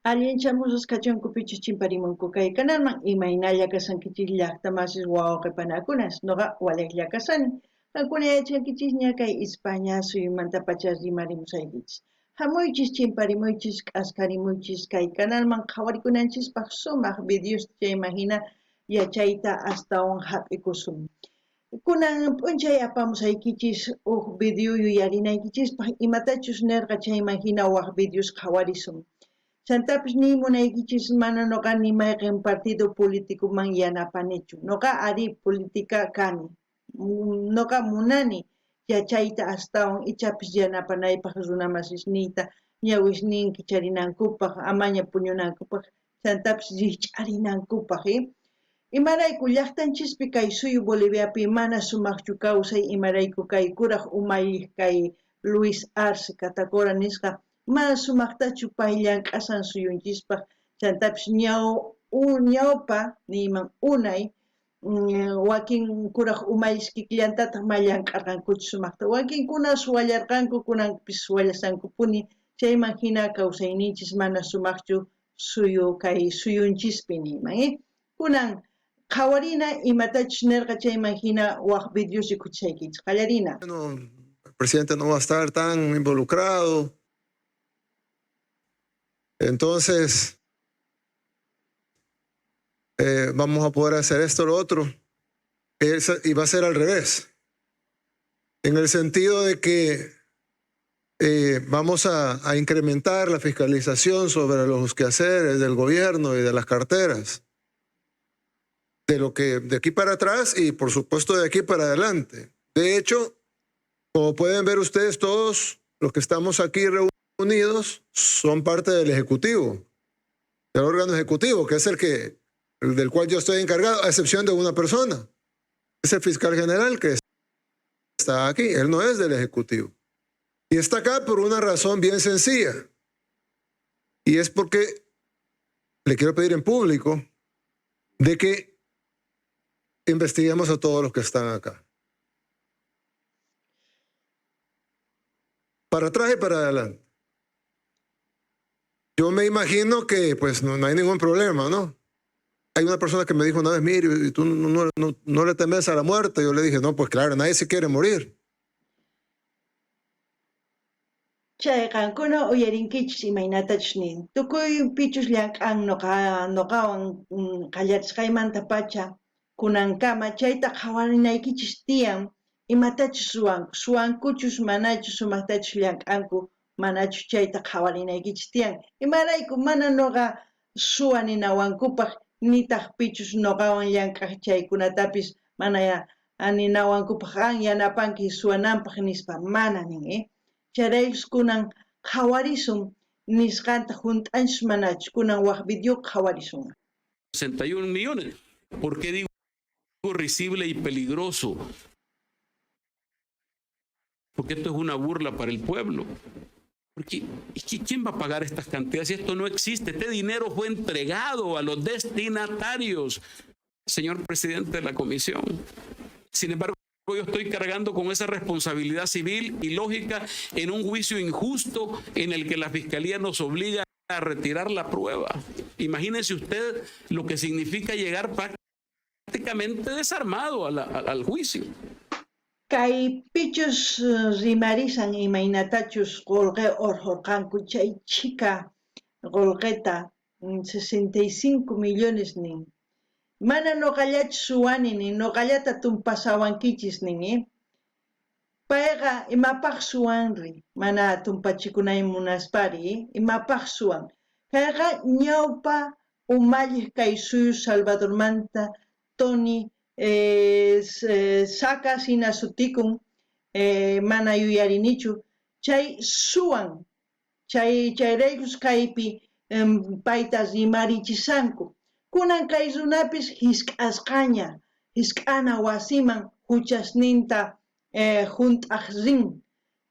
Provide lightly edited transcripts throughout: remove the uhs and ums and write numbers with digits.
Allinchamusas kachunkupichis chimparimunku kay kanalman imaynalla kasankichis llaqtamasis wawqipanakunas noqa waliqlla kasani qankuna yachankichis ña kay España suyumantapacha rimarimusaykichis hamuychis chimparimuychis k'askarimuychis kay kanalman qhawarikunanchispaq sumaq videos chayman hina yachayta astawan hap'ikusun kunan p'unchay apamusaykichis video yuyarinaykichispaq imatachus nirqa chayman hina waq videos qhawarisun Chantapish ni munaykichis mana noqa nimayqin partido político man yanapanichu. Noqa ari política kani. Noqa munani yachayta astawan ichapis yanapanaypaq runamasisniyta ñawisninki charinankupaq amaña puñunankupaq chantapish riqch'arinankupaq imarayku llaqtanchispi kay suyu Boliviapi mana sumaqchu kawsay imarayku kay kuraq umalliq kay Luis Arce Catacora nisqa mana sumaqtachu pay llank'asan suyunchispaq chantapish ñawpa niyman unay wakin kuraq umalliq kikllantataq ma llank'arqankuchu sumaqta wakinkuna suwallarqanku kunanpis suwallasankupuni chayman hina kawsayninchis mana sumaqchu suyu kay suyunchispi niyman kunan qhawarina imatachus nirqa chayman hina waq videos rikuchisaykichis qallarina. Bueno, el presidente no va a estar tan involucrado. Entonces, vamos a poder hacer esto o lo otro. Y va a ser al revés. En el sentido de que vamos a incrementar la fiscalización sobre los quehaceres del gobierno y de las carteras. De lo que de aquí para atrás y por supuesto de aquí para adelante. De hecho, como pueden ver ustedes todos, los que estamos aquí reunidos son parte del Ejecutivo, del órgano ejecutivo, que es el del cual yo estoy encargado, a excepción de una persona. Es el fiscal general que está aquí, él no es del Ejecutivo. Y está acá por una razón bien sencilla. Y es porque le quiero pedir en público de que investiguemos a todos los que están acá. Para atrás y para adelante. Yo me imagino que pues no hay ningún problema, ¿no? Hay una persona que me dijo una vez, mire, ¿y tú no le temes a la muerte? Yo le dije, no, pues claro, nadie se quiere morir. Chayqankuna uyarinkichis imaynatachus nin. Tukuy pichus llank'an noqawan qallarisqaymantapacha kunankama chayta qhawarinaykichis tiyan imatachus suwankuchus manachus sumaqtachus llank'anku manachus chayta qhawarinaykichis tiyan imarayku mana noqa suwaninawankupaq nitaq pichus noqawan llank'aq chaykunatapis mana ninawankupaq yanapanki suwananpaq nispa mana nin Charays kunan qhawarisun nisqanta junt'anchis manachus kunan waq video qhawarisun 61 millones. ¿Por qué digo risible y peligroso? Porque esto es una burla para el pueblo. Porque ¿quién va a pagar estas cantidades si esto no existe? Este dinero fue entregado a los destinatarios, señor presidente de la comisión. Sin embargo, yo estoy cargando con esa responsabilidad civil y lógica en un juicio injusto en el que la Fiscalía nos obliga a retirar la prueba. Imagínese usted lo que significa llegar prácticamente desarmado al juicio. Kay pichus rimarisan imaynatachus qolqe orhorqanku chay chica qolqeta 65 millones nin. Mana noqallach suwani nin noqallata tumpasawankichis nin payqa imapaq suwanri mana tumpachikunay munaspari imapaq suwan kayqa ñawpa umalliq kay suyu Salvadormanta Tony Saca sina sutikun mana yuyarinichu chay suwan chayraykus kaypi payta rimarichisanku kunan kay runapis hisk'ana wasiman huchasninta junt'aq rin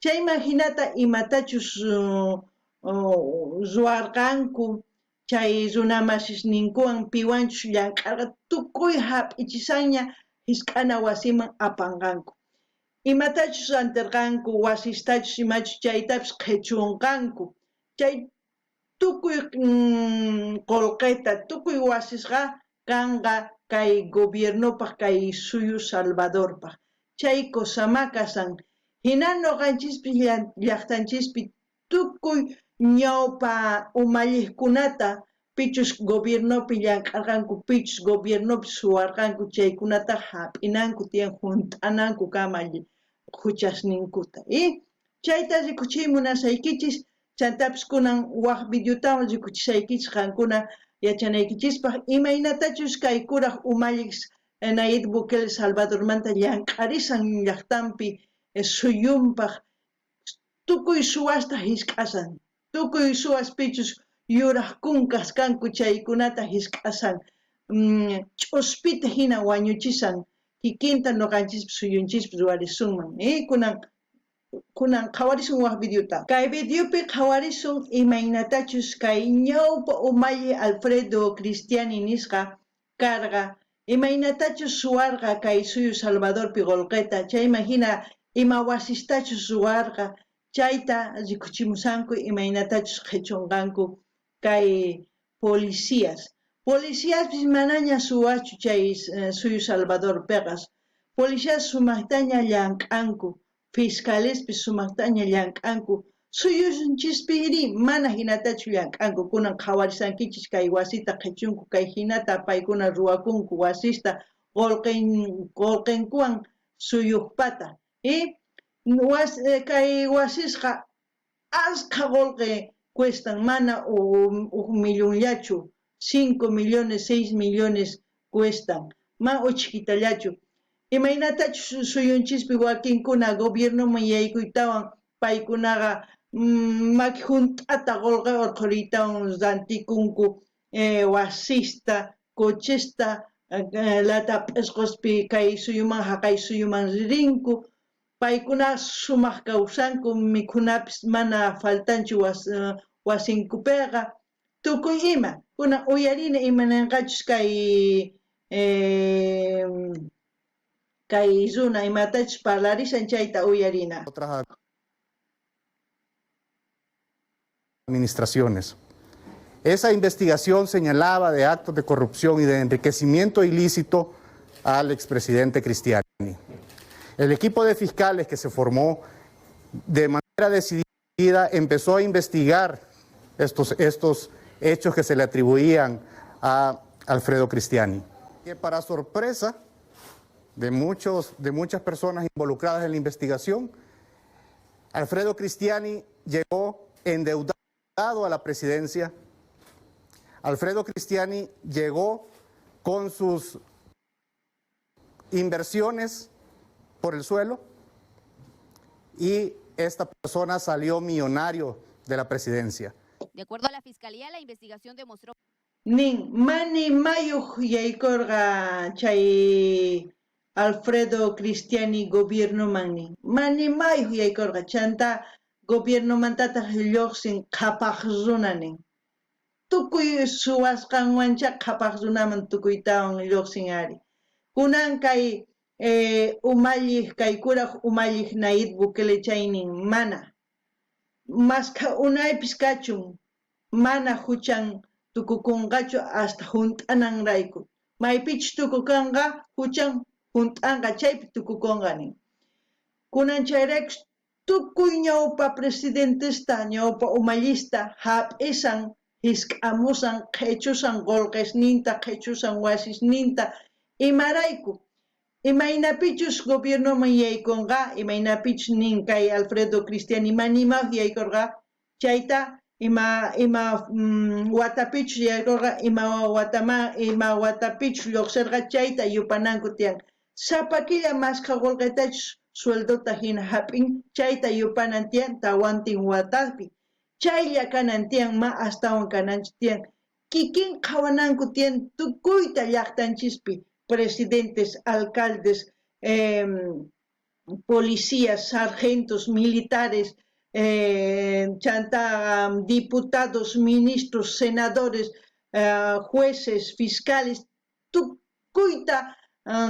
chayman hinata imatachus ruwarqanku chay runamasisninkuwan piwanchus llank'arqa tukuy hap'ichisanña hisk'ana wasiman apanqanku imatachus rantirqanku wasistachus imachus chaytapis qhichunqanku chay tukuy qolqeta tukuy wasisqa kanqa kay gobiernopa kay suyu Salvadorpa chay kusama kasan hina noqanchispis llaqtanchispi tukuy ñawpa umalliqkunata pichus gobiernopi llamk'arqanku pichus gobiernopi suwarqanku chaykunata hap'inanku tiyan hunt'ananku kama huchasninkuta chayta rikuchiy munasaykichis chantapis kunan waq videotawan rikuchisaykichis qankuna yachanaykichispa imaynatachus kay kuraq umalliq Nayib Bukele Salvadormanta llank'arisan llaqtanpi suyunpaq tukuy suwasta hisk'asan tukuy suwas pichus yuraq kunkas kanku chaykunata hisk'asan ch'uspita hina wañuchisan kikinta noqanchis suyunchis ruwarisunman kunan qhawarisun waq videota kay videopi qhawarisun imaynatachus kay ñawpa umalli Alfredo Cristiani nisqa karqa imaynatachus suwarqa kay suyu Salvadorpi qolqeta chayman hina ima wasistachus suwarqa chayta rikuchimusanku imaynatachus qhichunqanku kay policiaspis manaña suwachu chay suyu Salvador peqas policias sumaqtaña llank'anku fiscalespis sumaqtaña llank'anku suyunchispiri mana hinatachu llank'anku kunan qhawarisankichis kay wasita qhichunku kay hinata paykuna ruwakunku wasista qolqinkuwan suyuqpata kay wasisqa asqa qolqi cuestan mana 1 millonllachu 5 millones 6 millones cuestan ma uchkitallachu imaynatachus suyunchispi wakinkuna gobiernoman yaykuytawan paykunaqa maki hunt'ata qolqa urquriytawan rantikunku wasista cochesta lata p'isquspi kay suyuman haqay suyuman rinku paykuna sumaq kawsanku mikhunapis mana faltanchu wasinkupiqa tukuy ima kunan uyarina imananqachus kay runa imatachus parlarisan chayta uyarina otras administraciones. Esa investigación señalaba de actos de corrupción y de enriquecimiento ilícito al expresidente Cristiani. El equipo de fiscales que se formó de manera decidida empezó a investigar estos hechos que se le atribuían a Alfredo Cristiani. Que para sorpresa de muchas personas involucradas en la investigación, Alfredo Cristiani llegó endeudado a la presidencia. Alfredo Cristiani llegó con sus inversiones por el suelo y esta persona salió millonario de la presidencia. De acuerdo a la Fiscalía, la investigación demostró... Mani mayuq yaykurqa chay Alfredo Cristiani gobierno manni. Mani mayuq yaykurqa chanta gobierno mantata lluqsin qhapaq runanin. Tukuy suwasqanwancha qhapaq runaman tukuytawan lluqsin ari. Kunan kay umalliq kay kuraq umalliq Nayib Bukele chaynin mana. Masqa unaypis kachun mana huchan tukukunqachu hasta hunt'ananrayku. Maypich tukukanqa huchan hunt'anqa chaypi tukukunqanin. Kunan chayraykus tukuy ñawpa presidentesta ñawpa umallista hap'isan hisk'amusan qhichusan qolqisninta qhichusan wasisninta imarayku imaynapichus gobiernoman yaykunqa imaynapichus nin kay Alfredo Cristiani manimaq yaykurqa chayta ima watapichus yaykurqa ima watapichus lluqsirqa chayta yupananku tiyan sapa killa masqa qolqetachus sueldota hina hap'in chayta yupanan tiyan tawantin watapi chaylla kanan tiyan ma astawan kananchis tiyan kikin qhawananku tiyan tukuyta llaqtanchispi presidentes, alcaldes, policías, sargentos, militares, diputados, ministros, senadores, jueces, fiscales, tukuyta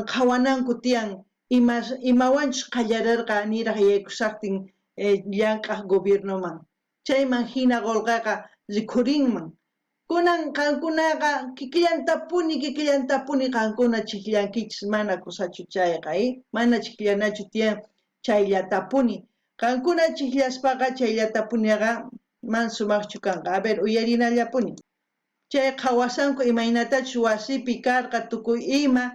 qhawananku tiyan imawanchus qallararqa niraq yaykusaqtin llank'aq gobiernoman. Chayman hina qolqaqa rikhurinman. Kunan qankunaqa kikillantapuni qankuna chikllankichis mana kusachu chayqa, mana chikllanachu tiyan chayllatapuni. Qankuna chiklaspaqa chayllatapuniqa man sumaqchu kanqa. A ver, uyarinallapuni. Chay qhawasanku imaynatachus wasipi karqa tukuy ima,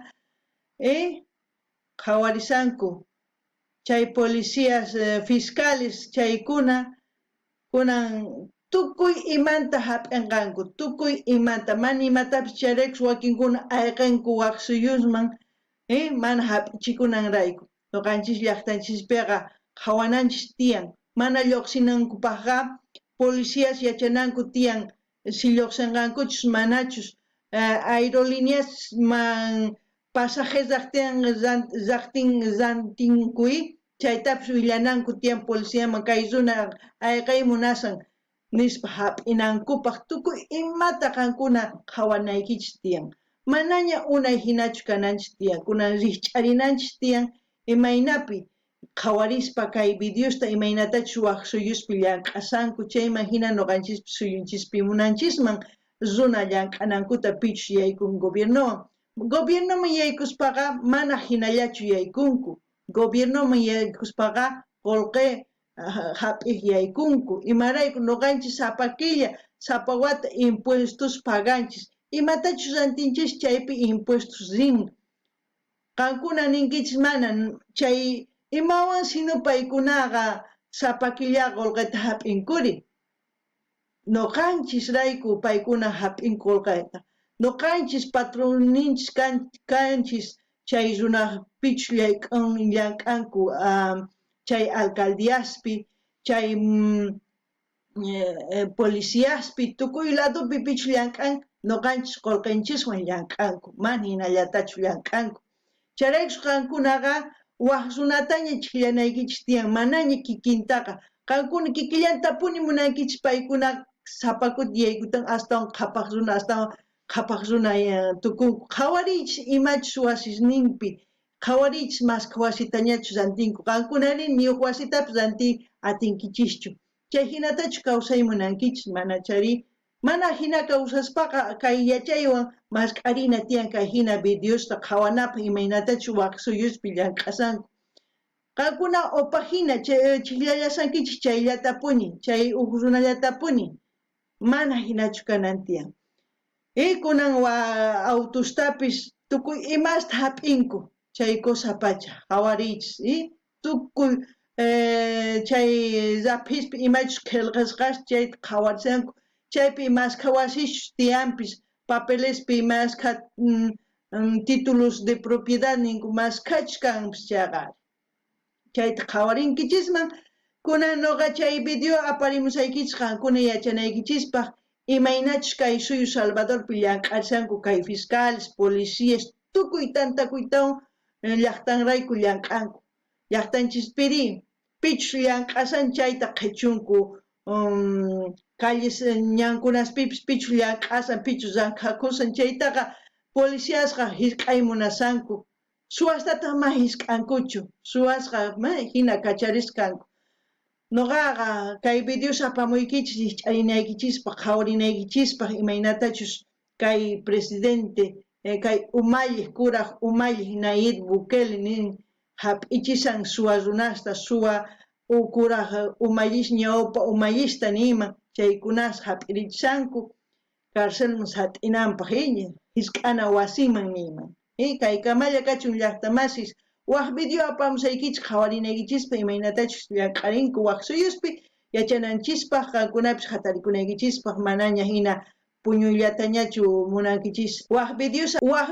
qhawarisanku. Chay policías, fiscales chaykuna, kunan tukuy imanta hap'inqanku, tukuy imanta, mana imatapis chayrekus wakinkuna ayqinku waq suyusman, mana hap'ichikunanrayku. Nuqanchis llaqtanchispiqa qhawananchis tiyan, mana lluqsinankupaqqa policías yachananku tiyan si lluqsinqankuchus manachus, aerolíneas man pasajes llaqtinkuy, chaytapas willananku tiyan policíaman kay runa ayqay munasan nispa hap'inankupaq tukuy imata qankuna qhawanaykichis tiyan. Manaña unay hinachu kananchis tiyan, kunan rikch'arinanchis tiyan imaynapi qhawarispa kay videosta imaynatachus waq suyuspi llank'asanku chayman hina nuqanchispi suyunchispi munanchisman runa llank'anankuta pichus yaykun gobiernowan. Gobiernoman yaykuspaqa mana hinallachu yaykunku. Gobiernoman yaykuspaqa qullqi hap'ik yaykunku. Imarayku nuqanchis sapa killa, sapa wata impuestos paganchis. Imatachus rantinchis chaypi impuestos rin. Qankuna ninkichis mana chay imawan sino paykunaqa sapa killa qullqita hap'inkuri. Nuqanchis rayku paykuna hap'in qullqita. Nuqanchis patroninchis kanchis chay runa pichus llank'anku chay alcaldiaspi, chay policíaspi, tukuy ladopi pichus llank'an, nuqanchis qullqinchiswan llank'anku, mana hinallatachu llank'anku. Chayraykus qankunaqa waq runataña chikllanaykichis tiyan, manaña kikintaqa. Qankuna kikillantapuni munankichis paykuna sapakuti yaykutan astawan qhapaq runa tukunku. Qhawariychis imachus wasisninpi, qhawariychis masqa wasitañachus rantinku. Qankunarin niyuq wasitapis ranti atinkichischu. Chay hinatachus kawsay munankichis mana chari. Mana hina kawsaspaqa kay yachaywan masq'arina tiyan kay hina videosta qhawanapaq imaynatachus waq suyuspi llank'asanku. Qankuna upahina chiklallasankichis chayllatapuni, chay runallatapuni, mana hinachu kanan tiyan. Kunan autostapis tukuy imasta hap'inku, chay kusapacha hawariychis, tukuy chay rapispi imachus qillqasqas chayta qhawarisanku, chaypi masqa wasishus tiyanpis, papelespi masqa títulos de propiedad ninku masqachus kanpis chayqa. Chayta qhawarinkichikman, kunan nuqa chay video aparimusaykichis qankuna yachanaykichispaq imaynachus kay suyu Salvadorpi llank'arisanku kay fiscales, policías, tukuy tantakuytawan llaqtanrayku llank'anku. Llaqtanchispiri pichus llank'asan chayta qhechunku, calles ñankunaspipis pichus llank'asan, pichus llankakusan chaytaqa policíasqa hisk'ay munasanku. Suwastata ma hisk'ankuchu, suwasqa hina kachariskanku. Nuqaqa kay videos apamuykichis hich'arinaykichispaq, qhawarinaykichispaq imaynatachus kay presidente, kay umalliq kuraq umalliq Nayib Bukele nin hap'ichisan suwa runasta, suwa kuraq umallish ñawpa umallista niman chaykunas hap'irichisanku karcelman sat'inanpaq hisk'ana wasiman niman. Kay kamalla kachun llaqtamasis waq video apamusaykichis qhawarinaykichispa imaynatachus llank'arinku waq suyuspi yachananchispaq, qankunapis hatarikunaykichispaq manaña hina puñullatañachu munankichis. Waq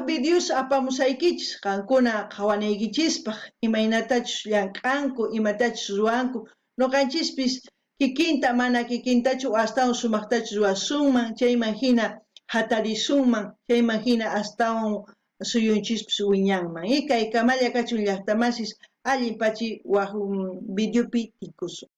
videos apamusaykichis qankuna qhawanaykichispaq imaynatachus llank'anku, imatachus ruwanku, nuqanchispis kikinta mana kikintachu astawan sumaqtachus ruwasunman, chayman hina hatarisunman, chayman hina astawan suyunchispis wiñanman. Kay kamalla kachun llaqtamasis allin pachi waq videopi tikusun.